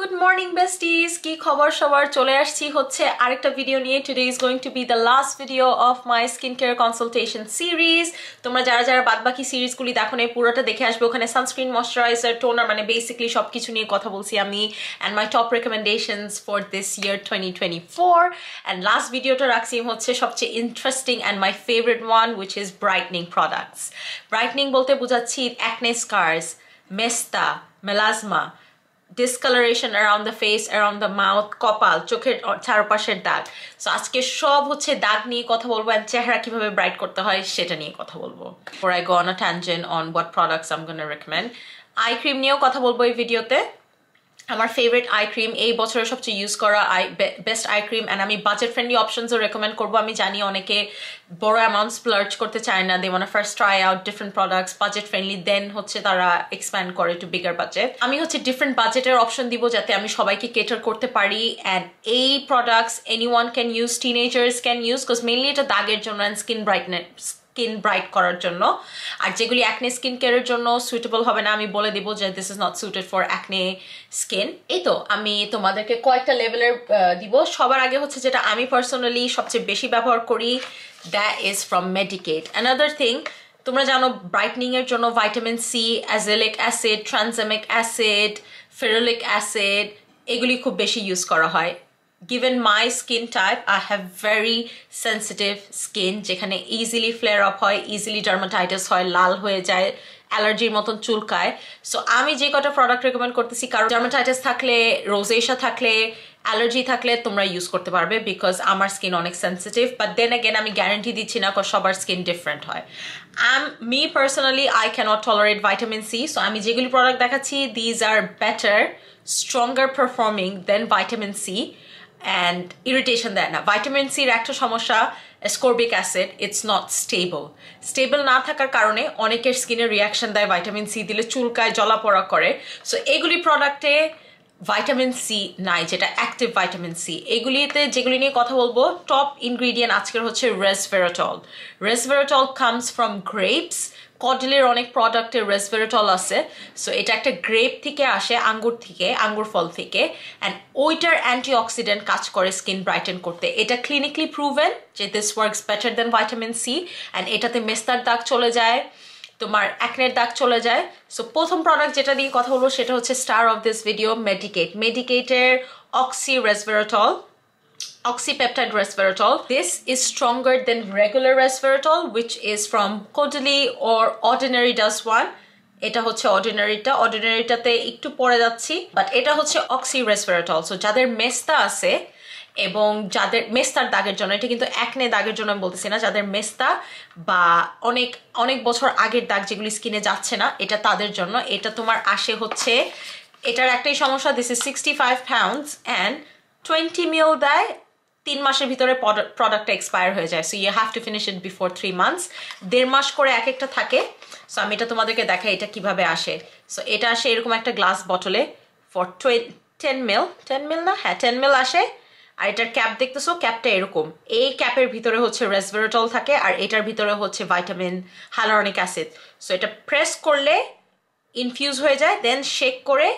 Good morning besties! কি খবর সবার চলে আসছি হচ্ছে আরেকটা ভিডিও নিয়ে Today is going to be the last video of my skincare consultation series তোমরা যারা যারা বাদবাকি সিরিজগুলি দেখো না পুরোটা দেখে আসবে ওখানে সানস্ক্রিন ময়শ্চারাইজার টোনার মানে বেসিক্যালি সবকিছু নিয়ে কথা বলছি আমি and my top recommendations for this year 2024 and last ভিডিওটা রাখছি হচ্ছে সবচেয়ে interesting and my favorite one which is brightening products brightening বলতে বোঝাচ্ছি acne scars মেস্তা melasma discoloration around the face, around the mouth, কপাল, চোখের চারপাশের দাগ সো আজকে সব হচ্ছে দাগ নিয়ে কথা বলবো and চেহারা কিভাবে ব্রাইট করতে হয় সেটা নিয়ে কথা বলবো before I go on a tangent on what products I'm going to recommend eye cream নিয়েও কথা বলবো এই ভিডিওতে আমার ফেভারিট আই ক্রিম এই বছরের সবচেয়ে ইউজ করা বেস্ট আই ক্রিম এন্ড আমি বাজেট ফ্রেন্ডলি অপশনসও রেকমেন্ড করবো আমি জানি অনেকে বড় অ্যামাউন্ট স্প্লার্জ করতে চায় না they want to first try out different products budget friendly then হচ্ছে তারা এক্সপ্যান্ড করে টু বিগার বাজেট আমি হচ্ছে ডিফারেন্ট বাজেটের অপশন দিব যাতে আমি সবাইকে কেটার করতে পারি অ্যান্ড এই products anyone can use teenagers can use because mainly এটা দাগের জন্য and skin brightness skin bright করার জন্য আর যেগুলি অ্যাকনে স্কিন কেয়ারের জন্য সুইটেবল হবে না আমি বলে দেব যে this is not suited for acne skin এই তো আমি তোমাদেরকে কয়েকটা লেভেলের দিব সবার আগে হচ্ছে যেটা আমি পার্সোনালি সবচেয়ে বেশি ব্যবহার করি that is from Medik8 another thing তোমরা জানো ব্রাইটনিং এর জন্য vitamin C azelaic acid tranexamic acid ferulic acid এগুলি খুব বেশি ইউজ করা হয় Given my skin type, I have very sensitive skin যেখানে easily flare up হয় easily dermatitis হয় লাল হয়ে যায় অ্যালার্জির মতন চুলকায় সো আমি যে কটা প্রোডাক্ট রেকমেন্ড করতেছি কারণ ডার্মাটাইটিস থাকলে রোজেশা থাকলে অ্যালার্জি থাকলে তোমরা ইউজ করতে পারবে বিকজ আমার স্কিন অনেক সেন্সিটিভ বাট দেন অ্যাগেন আমি গ্যারান্টি দিচ্ছি না কারণ সবার স্কিন ডিফারেন্ট হয় me personally I can't tolerate vitamin C so আমি যেগুলি প্রোডাক্ট দেখাচ্ছি these are better stronger performing than vitamin C and irritation দেয় না ভাইটামিন সির একটা সমস্যা ascorbic acid it's not stable না থাকার কারণে অনেকের স্কিনের রিয়াকশন দেয় ভাইটামিন সি দিলে চুলকায় জ্বলাপোড়া করে সো এগুলি প্রোডাক্টে ভাইটামিন সি নাই যেটা অ্যাক্টিভ ভাইটামিন সি এগুলিতে যেগুলি নিয়ে কথা বলবো টপ ইনগ্রিডিয়েন্ট আজকের হচ্ছে রেসভেরাটল কামস ফ্রম গ্রেপস কডলের অনেক প্রোডাক্টে রেসভেরাটল আছে সো এটা একটা গ্রেপ থেকে আসে আঙ্গুর ফল থেকে অ্যান্ড ওইটার অ্যান্টিঅক্সিডেন্ট কাজ করে স্কিন ব্রাইটেন করতে এটা ক্লিনিক্যালি প্রুভেন যে this works better than vitamin C and এটাতে মেস্তার দাগ চলে যায় তোমার অ্যাকনের দাগ চলে যায় সো প্রথম প্রোডাক্ট যেটা দিয়ে কথা বলবো সেটা হচ্ছে স্টার অফ দিস ভিডিও মেডিকেটের oxypeptide resveratrol. This is stronger than regular resveratrol which is from Caudalie or Ordinary Does One. এটা হচ্ছে অর্ডিনারিটাতে একটু পরে যাচ্ছি বাট এটা হচ্ছে অক্সি রেসভেরাটল সো যাদের মেস্তা আছে এবং যাদের মেস্তার দাগের জন্য এটা কিন্তু একনে দাগের জন্য আমি বলতেছি না যাদের মেস্তা বা অনেক অনেক বছর আগের দাগ যেগুলি স্কিনে যাচ্ছে না এটা তাদের জন্য এটা তোমার আসে হচ্ছে এটার একটাই সমস্যা this is 65 pounds and 20 ml দেয় 3 মাসের ভিতরে প্রোডাক্টটা এক্সপায়ার হয়ে যায় so you have to finish it before 3 months 1.5 মাস করে এক একটা থাকে সো আমি এটা তোমাদেরকে দেখাই এটা কিভাবে আসে সো এটা আসে এরকম একটা গ্লাস বটলে ফর 10 ml না হ্যাঁ 10 ml আসে আর এটার ক্যাপ দেখতেছো ক্যাপটা এরকম এই ক্যাপের ভিতরে হচ্ছে রেসভেরাটল থাকে আর এটার ভিতরে হচ্ছে ভাইটামিন হাইলোরনিক অ্যাসিড সো এটা প্রেস করলে ইনফিউজ হয়ে যায় দেন শেক করে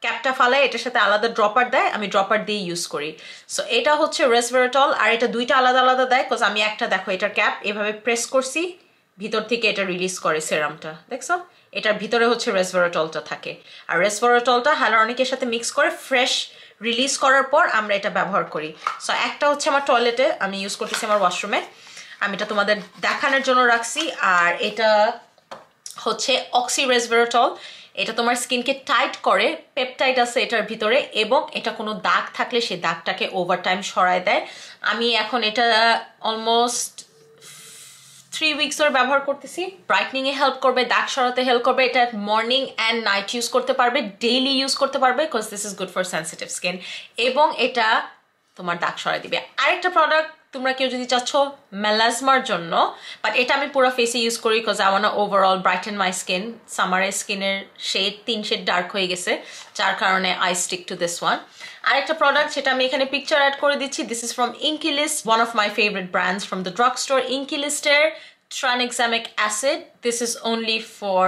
ক্যাপটা ফালায় এটার সাথে আলাদা ড্রপার দেয় আমি ড্রপার দিয়ে ইউজ করি সো এটা হচ্ছে রেসভেরাটল আর এটা দুইটা আলাদা আলাদা দেয় বিকজ আমি একটা দেখো এটার ক্যাপ এভাবে প্রেস করছি ভিতর থেকে এটা রিলিজ করে সেরামটা দেখছো এটার ভিতরে হচ্ছে রেসভেরাটলটা থাকে আর রেসভেরাটলটা হাইলোরনিকের সাথে মিক্স করে ফ্রেশ রিলিজ করার পর আমরা এটা ব্যবহার করি সো একটা হচ্ছে আমার টয়লেটে আমি ইউজ করতেছি আমার ওয়াশরুমে আমি এটা তোমাদের দেখানোর জন্য রাখছি আর এটা হচ্ছে অক্সি রেসভেরাটল এটা তোমার স্কিনকে টাইট করে পেপটাইড আছে এটার ভিতরে এবং এটা কোনো দাগ থাকলে সেই দাগটাকে ওভারটাইম সরায় দেয় আমি এখন এটা অলমোস্ট 3 weeks ধরে ব্যবহার করতেছি ব্রাইটনিং এ হেল্প করবে দাগ সরাতে হেল্প করবে এটা মর্নিং অ্যান্ড নাইট ইউজ করতে পারবে ডেইলি ইউজ করতে পারবে because this is good for sensitive skin এবং এটা তোমার দাগ সরাই দিবে আরেকটা প্রোডাক্ট তোমরা কেউ যদি চাচ্ছ মেলাজমার জন্য বাট এটা আমি পুরো ফেসে ইউজ করি because I want overall brighten my skin সামারে স্কিনের শেড 3 শেড ডার্ক হয়ে গেছে যার কারণে I stick to this one আরেকটা প্রোডাক্ট সেটা আমি এখানে পিকচার অ্যাড করে দিচ্ছি this is from Inkey List one of my favourite brands from the drugstore ইনকিলিস্টের tranexamic acid this is only for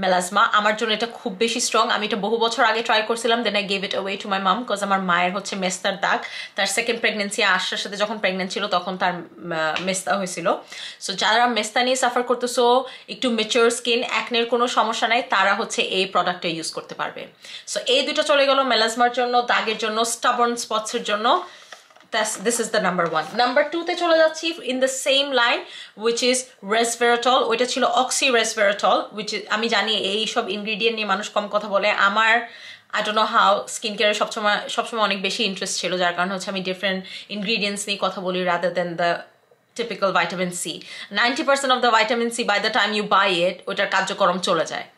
melasma. আমার জন্য এটা খুব বেশি স্ট্রং। আমি এটা বহু বছর আগে ট্রাই করছিলাম, then I gave it away to my mum, because আমার মায়ের হচ্ছে মেস্তার দাগ। তার সেকেন্ড প্রেগনেন্সি আসার সাথে যখন প্রেগনেন্ট ছিল তখন তার মেস্তা হয়েছিল। সো যারা মেস্তা নিয়ে সাফার করতেছো, একটু ম্যাচিওর স্কিন, অ্যাকনের কোনো সমস্যা নাই, তারা হচ্ছে এই প্রোডাক্টটা ইউজ করতে পারবে। সো এই দুটো চলে গেল মেলাজমার জন্য, দাগের জন্য, স্টাবর্ন স্পটসের জন্য। This is the number 1. Number 2 তে চলে যাচ্ছি in the same line, which is resveratrol. ওইটা ছিল oxy resveratrol, which is, আমি জানি এই সব ইনগ্রেডিয়েন্ট নিয়ে মানুষ কম কথা বলে। আমার I don't know how skin কেয়ারে সবসময় অনেক বেশি ইন্টারেস্ট ছিল, যার কারণে হচ্ছে আমি ডিফারেন্ট ইনগ্রেডিয়েন্টস নিয়ে কথা বলি rather than the typical vitamin C. 90% of the vitamin C by the time you buy it, ওটার কার্যক্রম চলে যায়।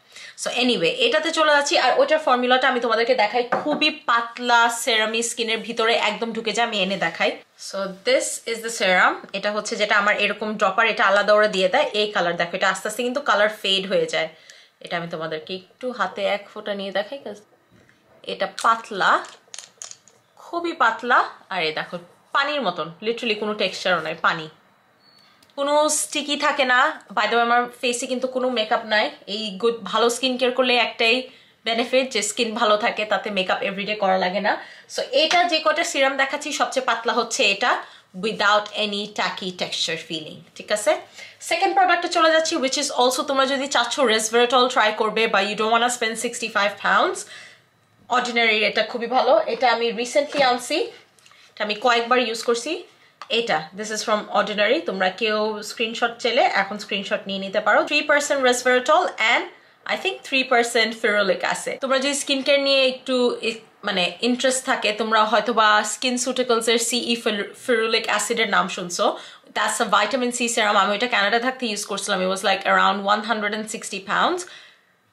সো এনিওয়ে, এটাতে চলে যাচ্ছি। আর ওটার ফর্মুলাটা আমি তোমাদেরকে দেখাই, খুবই পাতলা সেরামি, স্কিনের ভিতরে একদম ঢুকে যায়। আমি এনে দেখাই। So this is the serum. এটা হচ্ছে যেটা আমার এরকম ড্রপার, এটা আলাদা ওরা দিয়ে দেয়। এই কালার দেখো, এটা আস্তে আস্তে কিন্তু কালার ফেড হয়ে যায়। এটা আমি তোমাদেরকে একটু হাতে এক ফোঁটা নিয়ে দেখাই। এটা পাতলা, খুবই পাতলা। আর এই দেখো পানির মতন, লিটারালি কোনো টেক্সচারও নাই, পানি, কোনো স্টিকি থাকে না। বাই দ্য ওয়ে আমার ফেসে কিন্তু কোনো মেকআপ নাই। এই ভালো স্কিন কেয়ার করলে একটাই বেনিফিট, যে স্কিন ভালো থাকে, তাতে মেকআপ এভরিডে করা লাগে না। সো এটা যে কটা সিরাম দেখাচ্ছি সবচেয়ে পাতলা হচ্ছে এটা, উইদাউট এনি টাকি টেক্সচার ফিলিং। ঠিক আছে, সেকেন্ড প্রোডাক্টে চলে যাচ্ছি, উইচ ইজ অলসো, তোমরা যদি চাচ্ছ রেসভেরাটল ট্রাই করবে বা you don't want to spend 65 pounds, ordinary এটা খুবই ভালো। এটা আমি রিসেন্টলি আনছি, এটা আমি কয়েকবার ইউজ করছি। এটা দিস ইজ ফ্রম অর্ডিনারি। তোমরা কেউ স্ক্রিনশট চেলে এখন স্ক্রিনশট নিয়ে নিতে পারো। 3% resveratrol and I think 3% ferulic acid। তোমরা যদি স্কিন কেয়ার নিয়ে একটু মানে ইন্টারেস্ট থাকে, তোমরা হয়তো বা স্কিন সুটিকলস এর CE ferulic acid এর নাম শুনছো। That's a vitamin C serum. আমি এটা কানাডা থাকতে ইউজ করছিলাম। It was like around 160 pounds,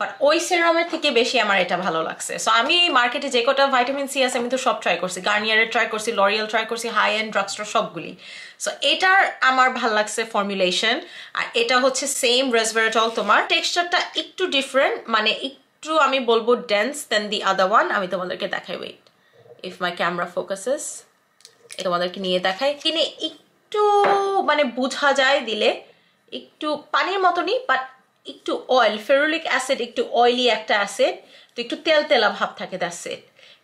but ওই সেরামের থেকে বেশি আমার এটা ভালো লাগছে। সো আমি মার্কেটে যে কটা ভাইটামিন সি আছে আমি তো সব ট্রাই করছি, গার্নিয়ারের ট্রাই করছি, লরিয়াল ট্রাই করছি, হাই এন্ড ড্রাগস্টোর সবগুলি। সো এটার আমার ভালো লাগছে ফর্মুলেশন। আর এটা হচ্ছে সেম রেসভেরাটল। তোমার টেক্সচারটা একটু ডিফারেন্ট, মানে একটু আমি বলবো ডেন্স দেন দি আদার ওয়ান। আমি তোমাদেরকে দেখাই, wait, if my camera focuses, তোমাদেরকে নিয়ে দেখাই। কিনে একটু মানে বোঝা যায় দিলে, একটু পানির মতনই, বাট একটু অয়েল, ফেরুলিক অ্যাসিড একটু অয়েলি একটা অ্যাসিড, তো একটু তেল তেলা ভাব থাকে, দ্যাটস ইট।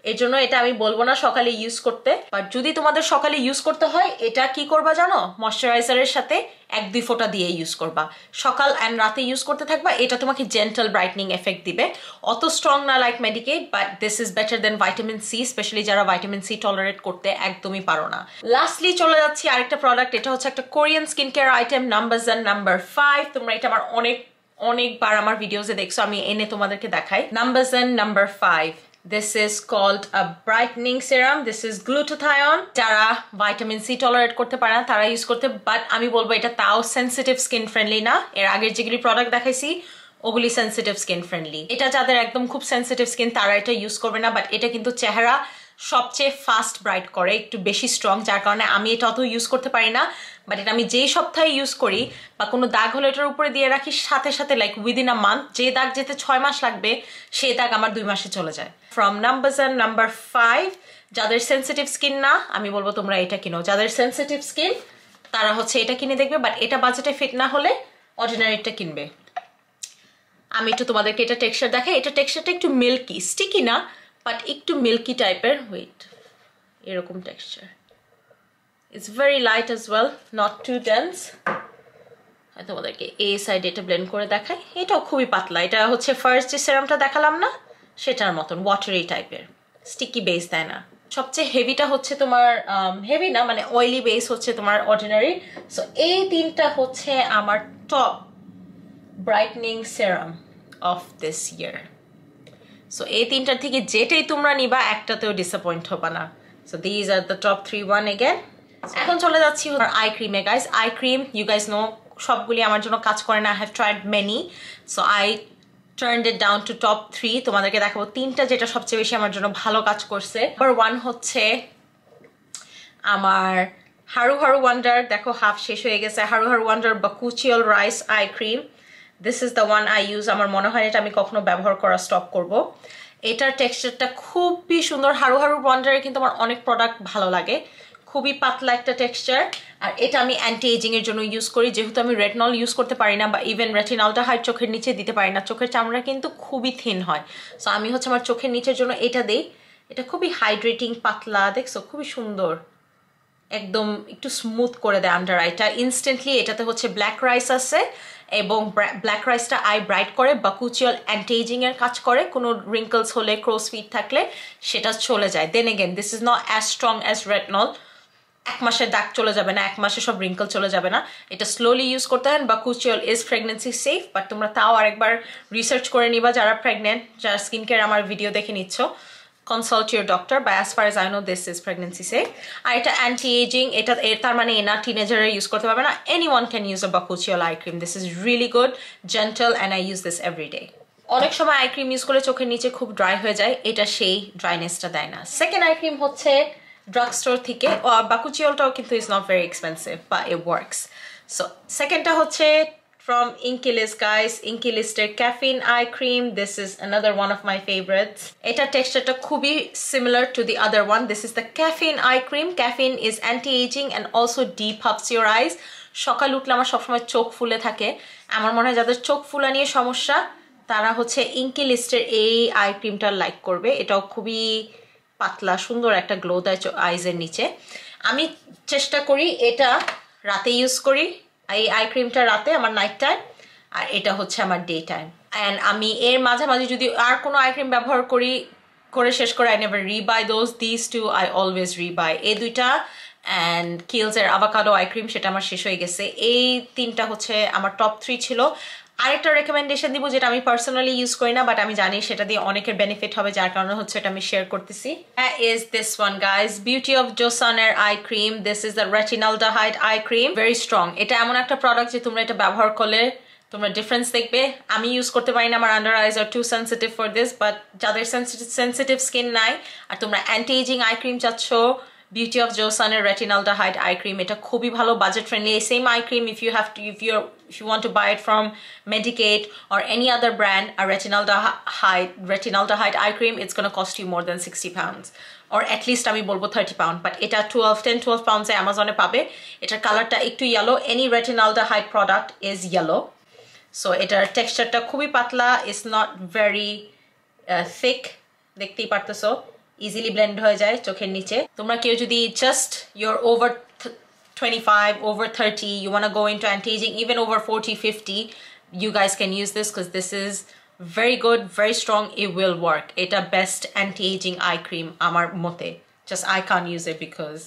এর জন্য এটা আমি বলবো না সকালে ইউজ করতে, বাট যদি তোমাদের সকালে ইউজ করতে হয়, এটা কি করবা জানো, ময়শ্চারাইজারের সাথে 1-2 ফোঁটা দিয়ে ইউজ করবা, সকাল অ্যান্ড রাতে ইউজ করতে থাকবা। এটা তোমাকে জেন্টাল ব্রাইটনিং এফেক্ট দিবে, অত স্ট্রং না like Medik8, but this is better than vitamin C, specially যারা ভাইটামিন সি টলারেট করতে একদমই পারো না। লাস্টলি চলে যাচ্ছি আরেকটা প্রোডাক্ট। এটা হচ্ছে একটা Korean skin care item, Numbuzin number 5। তোমরা এটা আমার অনেকবার আমার ভিডিওসে দেখছো, আমি এনে তোমাদেরকে দেখাই। নাম্বারজান number 5, this is called a brightening serum. This is glutathione. যারা ভাইটামিন সি টলারেট করতে পারে না তারা ইউজ করতে, বাট আমি বলবো এটা তাও সেন্সিটিভ স্কিন ফ্রেন্ডলি না। এর আগের যেগুলি প্রোডাক্ট দেখাইছি ওগুলি সেন্সিটিভ স্কিন ফ্রেন্ডলি। এটা যাদের একদম খুব সেন্সিটিভ স্কিন তারা এটা ইউজ করবে না, বাট এটা কিন্তু চেহারা সবচেয়ে ফাস্ট ব্রাইট করে, একটু বেশি স্ট্রং, যার কারণে আমি এটা অত ইউজ করতে পারি না। বাট এটা আমি যেই সপ্তাহে ইউজ করি বা কোনো দাগ হলে এটার উপরে দিয়ে রাখি, সাথে সাথে লাইক উইদিন আ মান্থ, যে দাগ যেতে 6 মাস লাগবে সেই দাগ আমার 2 মাসে চলে যায়। ফ্রম নাম্বারজান নাম্বার 5, যাদের সেন্সিটিভ স্কিন না আমি বলবো তোমরা এটা কিনো, যাদের সেন্সিটিভ স্কিন তারা হচ্ছে এটা কিনে দেখবে, বাট এটা বাজেটে ফিট না হলে অর্ডিনারিটা কিনবে। আমি একটু তোমাদেরকে এটা টেক্সচার দেখাই। এটা টেক্সচারটা একটু মিল্কি, স্টিকি না, বাট একটু মিল্কি টাইপের। ওয়েট, এরকম texture. It's very light as well, not too dense. আমি তোমাদেরকে এই সাইডে এটা ব্লেন্ড করে দেখাই। এটাও খুবই পাতলা। এটা হচ্ছে ফার্স্ট যে সেরামটা দেখালাম না সেটার মতন ওয়াটারি টাইপের, স্টিকি বেস দেয় না। সবচেয়ে হেভিটা হচ্ছে তোমার, হেভি না মানে অয়েলি বেস হচ্ছে তোমার অর্ডিনারি। সো এই 3টা হচ্ছে আমার top brightening serum of this year. So এই 3টার থেকে যেটাই তোমরা নিবা একটাতেও ডিসঅ্যাপয়েন্ট হবে না। So these are the top 3 1 again. এখন চলে যাচ্ছি আই ক্রিমে। Guys, eye cream you guys know সবগুলি আমার জন্য কাজ করে না। I have tried many, so I turned it down to top 3। তোমাদেরকে দেখাবো 3টা যেটা সবচেয়ে বেশি আমার জন্য ভালো কাজ করছে। নাম্বার 1 হচ্ছে আমার হারু হারু ওয়ান্ডার। দেখো হাফ শেষ হয়ে গেছে। Haru Haru Wonder bakuchiol rice eye cream, this is the one I use. আমার মনে হয় এটা আমি কখনো ব্যবহার করা স্টপ করব। এটার টেক্সচারটা খুবই সুন্দর। হারু হারু ওয়ান্ডারের কিন্তু আমার অনেক প্রোডাক্ট ভালো লাগে, খুবই পাতলা একটা টেক্সচার আর এটা আমি অ্যান্টি এজিং এর জন্য ইউজ করি যেহেতু আমি রেটিনল ইউজ করতে পারি না বা ইভেন রেটিনলডাহাইড চোখের নিচে দিতে পারি না চোখের চামড়া কিন্তু খুবই থিন হয় সো আমি হচ্ছে আমার চোখের নিচের জন্য এটা দেই এটা খুবই হাইড্রেটিং পাতলা দেখছো খুবই সুন্দর একদম একটু স্মুথ করে দেয় আন্ডার আইটা ইনস্ট্যান্টলি এটাতে হচ্ছে ব্ল্যাক রাইস আছে এবং ব্ল্যাক রাইসটা আই ব্রাইট করে বাকুচিয়াল অ্যান্টি এজিং এর কাজ করে কোনো রিঙ্কলস হলে ক্রোস ফিট থাকলে সেটা চলে যায় then again this is not as strong as retinol এক মাসে দাগ চলে যাবে না এক মাসে সব রিঙ্কল চলে যাবে না এটা স্লোলি ইউজ করতে হয় বাকুচিয়াল ইজ প্রেগনেন্সি সেফ বাট তোমরা তাও আরেকবার রিসার্চ করে নিবা যারা প্রেগনেন্ট যারা স্কিন কেয়ার আমার ভিডিও দেখে নিচ্ছ consult your doctor but as far as I know this is pregnancy safe আর এটা anti-aging এটা তার মানে না টিনেজাররা ইউজ করতে পারবে না anyone can use a bakuchiol eye cream this is really good gentle and I use this every day অনেক সময় আই ক্রিম ইউজ করে চোখের নিচে খুব ড্রাই হয়ে যায় এটা সেই ড্রাইনেসটা দেয় না সেকেন্ড আই ক্রিম হচ্ছে ড্রাগ স্টোর থেকে বাকুচিওলটাও কিন্তু is not very expensive but it works so সেকেন্ডটা হচ্ছে from Inkey List guys Inkey Lister caffeine eye cream this is another one of my favorites eta texture ta khubi similar to the other one this is the caffeine eye cream caffeine is anti-aging and also depuffs your eyes সকাল উঠলে আমার সবসময় চোখ ফুলে থাকে আমার মনে হয় যাদের চোখ ফুলা নিয়ে সমস্যা তারা হচ্ছে Inkey Lister এই আই ক্রিমটা লাইক করবে এটাও খুবই পাতলা সুন্দর একটা গ্লো দেয় আইজ এর নিচে আমি চেষ্টা করি এটা রাতে ইউজ করি এই আই ক্রিমটা রাতে আমার নাইট টাইম আর এটা হচ্ছে আমার ডে টাইম অ্যান্ড আমি এর মাঝামাঝি যদি আর কোনো আই ক্রিম ব্যবহার করি করে শেষ করে I never rebuy those this two I always rebuy এই দুইটা অ্যান্ড কিলসের আভাকাডো আই ক্রিম সেটা আমার শেষ হয়ে গেছে এই তিনটা হচ্ছে আমার টপ 3 ছিল আরেকটা রেকমেন্ডেশন দিব যেটা আমি পার্সোনালি ইউজ করি না বাট আমি জানি সেটা দিয়ে অনেকের বেনিফিট হবে যার কারণে হচ্ছে এটা আমি শেয়ার করতেছি is this one guys Beauty of Joseon এর eye cream this is the retinaldehyde eye cream very strong এটা এমন একটা প্রোডাক্ট যে তোমরা এটা ব্যবহার করলে তোমরা ডিফারেন্স দেখবে আমি ইউজ করতে পারি না আমার under eyes are too sensitive for this but যাদের সেনসিটিভ স্কিন নাই আর তোমরা অ্যান্টি এজিং আই ক্রিম চাচ্ছ Beauty of Joseon এর retinaldehyde eye cream এটা খুবই ভালো বাজেট ফ্রেন্ডলি এই same eye cream if you want to buy it from Medigate or any other brand a retinaldehyde eye cream it's going to cost you more than 60 pounds or at least আমি বলবো 30 pound but এটা 10-12 pounds এ Amazon এ পাবে এটার কালারটা একটু yellow any retinaldehyde product is yellow so এটার টেক্সচারটা খুবই পাতলা is not very thick দেখতেই পারতেছো easily blend হয়ে যায় চোখের নিচে তোমরা কেউ যদি just you're over 25 over 30 you want to go into anti-aging even over 40-50 you guys can use this because this is very good very strong it will work এটা best anti-aging eye cream আমার মতে just I can't use it because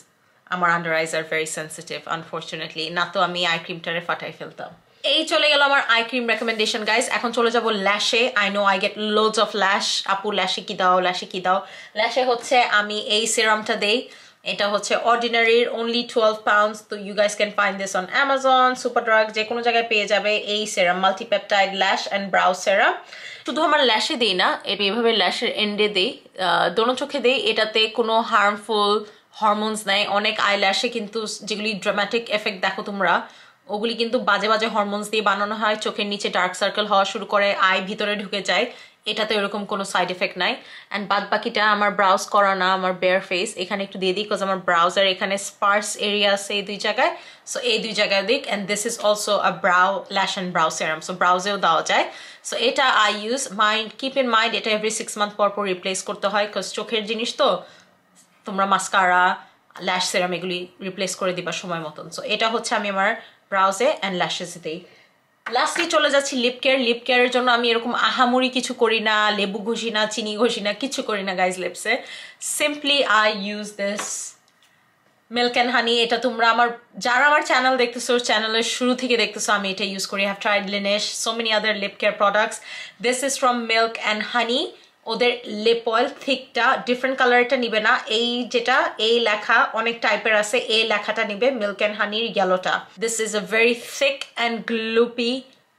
আমার under eyes are very sensitive unfortunately না তো আমি eye cream টারে ফাটাই ফেলতাম এই চলে গেল আমার আই ক্রিম রেকমেন্ডেশন গাইস এখন চলে যাব ল্যাশে I know I get loads of lash আপু ল্যাশে কি দাও ল্যাশে হচ্ছে আমি এই সিরামটা দেই এটা হচ্ছে অর্ডিনারির only 12 pounds তো you guys can find this on Amazon Superdrug যে কোনো জায়গায় পেয়ে যাবে এই serum multipeptide lash and brow serum শুধু আমার ল্যাশে দেই না এটা এইভাবে ল্যাশের এন্ডে দেই দোনো চোখে দেই এটাতে কোনো হার্মফুল হরমোনস নাই অনেক আই ল্যাশে কিন্তু যেগুলি ড্রামাটিক এফেক্ট দেখো তোমরা ওগুলি কিন্তু বাজে বাজে হরমোনস দিয়ে বানানো হয় চোখের নিচে ডার্ক সার্কেল হওয়া শুরু করে আই ভিতরে ঢুকে যায় এটাতে এরকম কোনো সাইড এফেক্ট নাই অ্যান্ড বাদ বাকিটা আমার ব্রাউজ করা না আমার বেয়ার ফেস এখানে একটু দিয়ে দিই বিকজ আমার ব্রাউজার এখানে স্পার্স এরিয়া আছে এই দুই জায়গায় সো এই দুই জায়গায় দিক and this is also a brow ল্যাশ অ্যান্ড ব্রাউ সেরাম সো ব্রাউজেও দেওয়া যায় সো এটা I use keep in mind এটা এভরি 6 মান্থ পর রিপ্লেস করতে হয় বিকজ চোখের জিনিস তো তোমরা মাস্কারা ল্যাশ সেরাম এগুলি রিপ্লেস করে দিবা সময় মতন সো এটা হচ্ছে আমি আমার ব্রাউজে অ্যান্ড ল্যাশেসে দেই লাস্টলি চলে যাচ্ছি লিপ কেয়ারের জন্য আমি এরকম আহামরি কিছু করি না লেবু ঘষি না চিনি ঘষি না কিছু করি না গাইজ লিপসে simply I use this milk and honey এটা তোমরা যারা আমার চ্যানেল দেখতেছো চ্যানেলের শুরু থেকে দেখতেছো আমি এটা ইউজ করি হ্যাভ ট্রাইড লিনেশ so many other lip care products this is from milk and honey ওদের লিপ অয়েল থিকটা ডিফারেন্ট কালারটা নিবে না এই যেটা এই লেখা অনেক টাইপের আছে এই লেখাটা নিবে মিল্ক অ্যান্ড হানির ইয়েলোটা this is a very thick and gloopy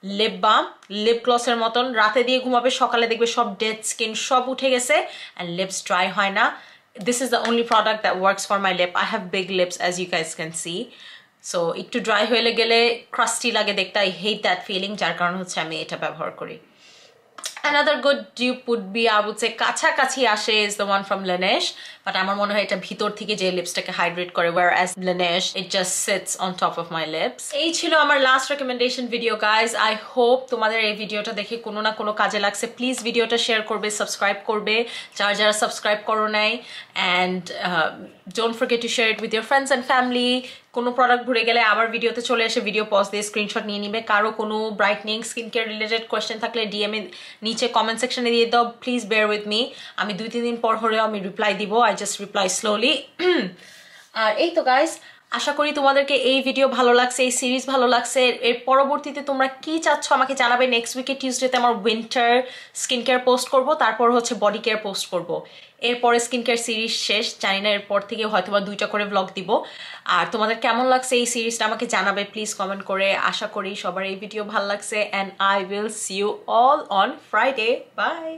lip balm lip গ্লসের মতন রাতে দিয়ে ঘুমাবে সকালে দেখবে সব ডেড স্কিন সব উঠে গেছে অ্যান্ড লিপস ড্রাই হয় না this is the only product that works for my lip I have big lips as you guys can see so একটু ড্রাই হয়ে গেলে ক্রাস্টি লাগে দেখতে I hate that feeling যার কারণে হচ্ছে আমি এটা ব্যবহার করি Another good dupe would be I would say কাছাকাছি আসে is the one from Laneige but আমার মনে হয় এটা ভিতর থেকে যে লিপসটাকে হাইড্রেট করে, whereas Laneige it just sits on top of my lips. এই ছিল আমার last recommendation video guys. I hope তোমাদের এই ভিডিওটা দেখে কোনো না কোনো কাজে লাগছে। প্লিজ ভিডিওটা শেয়ার করবে, সাবস্ক্রাইব করবে যারা যারা সাবস্ক্রাইব করো নাই, and don't forget to share it with your friends and family. কোনো প্রোডাক্ট ভুলে গেলে আবার ভিডিওতে চলে এসে ভিডিও পজ দিয়ে স্ক্রিনশট নিয়ে নিবে। কারো কোনো brightening skin care related question থাকলে ডিএম এ নিচে কমেন্ট সেকশনে দিয়ে দাও, প্লিজ বেয়ার উইথ মি। আমি 2-3 দিন পর হলেও আমি রিপ্লাই দিব, আই জাস্ট রিপ্লাই স্লোলি। আর এই তো গাইস, আশা করি তোমাদেরকে এই ভিডিও ভালো লাগছে, এই সিরিজ ভালো লাগছে। এর পরবর্তীতে তোমরা কি চাচ্ছ আমাকে জানাবে। নেক্সট উইকে টিউসডেতে আমার উইন্টার স্কিন কেয়ার পোস্ট করব, তারপর হচ্ছে বডি কেয়ার পোস্ট করব। এরপরে স্কিন কেয়ার সিরিজ শেষ, জানি না এরপর থেকে হয়তো বা 2টা করে ব্লগ দিব। আর তোমাদের কেমন লাগছে এই সিরিজটা আমাকে জানাবে প্লিজ কমেন্ট করে। আশা করি সবার এই ভিডিও ভালো লাগছে, and I will see you all on Friday. By.